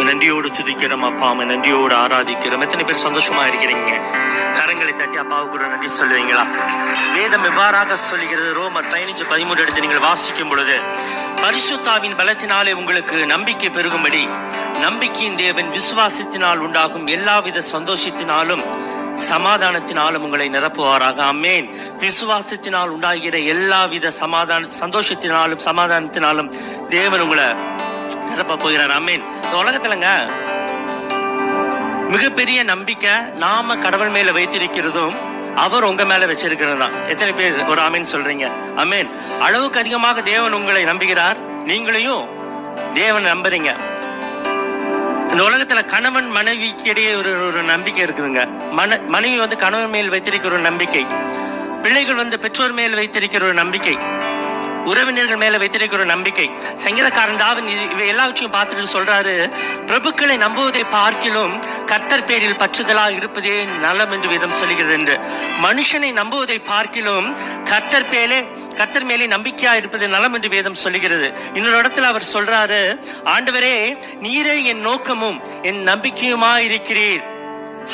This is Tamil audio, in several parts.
நன்றியோடு துதிக்கிறோம் அப்பா, நன்றியோடு ஆராதிக்கிறோம். எத்தனை பேர் சந்தோஷமா இருக்கிறீங்க? கரங்களை தட்டி அப்பாவுக்கு கூட நன்றி சொல்லுவீங்களா? வேதம் எவ்வாறாக சொல்லுகிறது? ரோமர் 15:13 எடுத்து நீங்கள் வாசிக்கும் பொழுது, பரிசுத்தாவின் பலத்தினாலே உங்களுக்கு நம்பிக்கை பெருகும்படி நம்பிக்கையின் தேவன் விசுவாசத்தினால் உண்டாகும் எல்லாவித சந்தோஷத்தினாலும் சமாதானத்தினாலும் உங்களை நிரப்புவாராக. ஆமென். விசுவாசத்தினால் உண்டாகிற எல்லாவித சந்தோஷத்தினாலும் சமாதானத்தினாலும் தேவன் உங்களை நிரப்ப போகிறார். ஆமென். இந்த உலகத்துலங்க மிகப்பெரிய நம்பிக்கை நாம கடவுள் மேல வைத்திருக்கிறதும் அவர் உங்க மேல வச்சிருக்கிறது தான். எத்தனை பேர் ஒரு ஆமேன் சொல்றீங்க? ஆமேன். அளவுக்கு அதிகமாக தேவன் உங்களை நம்புகிறார், நீங்களையும் தேவன் நம்புறீங்க. இந்த உலகத்துல கணவன் மனைவிக்கு இடையே ஒரு நம்பிக்கை இருக்குதுங்க. மனைவி வந்து கணவன் மேல் வைத்திருக்கிற ஒரு நம்பிக்கை, பிள்ளைகள் வந்து பெற்றோர் மேல் வைத்திருக்கிற ஒரு நம்பிக்கை, உறவினர்கள் மேல வைத்திருக்கிற ஒரு நம்பிக்கை. சங்கீதக்காரன் தாவீது இவை எல்லாவற்றையும் பார்த்துட்டு சொல்றாரு, பிரபுக்களை நம்புவதை பார்க்கிலும் கர்த்தர் பேரில் பற்றுதலாக இருப்பதே நலம் என்று வேதம் சொல்லுகிறது என்று. மனுஷனை நம்புவதை பார்க்கிலும் கர்த்தர் மேலே நம்பிக்கையா இருப்பது நலம் என்று வேதம் சொல்லுகிறது. இன்னொரு இடத்துல அவர் சொல்றாரு, ஆண்டவரே நீரே என் நோக்கமும் என் நம்பிக்கையுமா இருக்கிறீர்.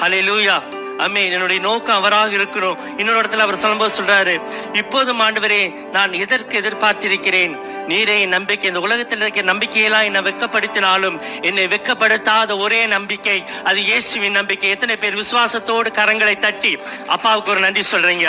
ஹல்லேலூயா. ஆமென். என்னுடைய நோக்கம் அவராக இருக்கிறோம். இன்னொரு இடத்துல அவர் சொல்லும்போது சொல்றாரு, இப்போதும் ஆண்டவரே நான் எதற்கு எதிர்பார்த்திருக்கிறேன், நீரே என் நம்பிக்கை. இந்த உலகத்தில் இருக்கிற நம்பிக்கையெல்லாம் என்னை வெட்கப்படுத்தினாலும் என்னை வெட்கப்படுத்தாத ஒரே நம்பிக்கை அது இயேசுவின் நம்பிக்கை. எத்தனை பேர் விசுவாசத்தோடு கரங்களை தட்டி அப்பாவுக்கு ஒரு நன்றி சொல்றீங்க?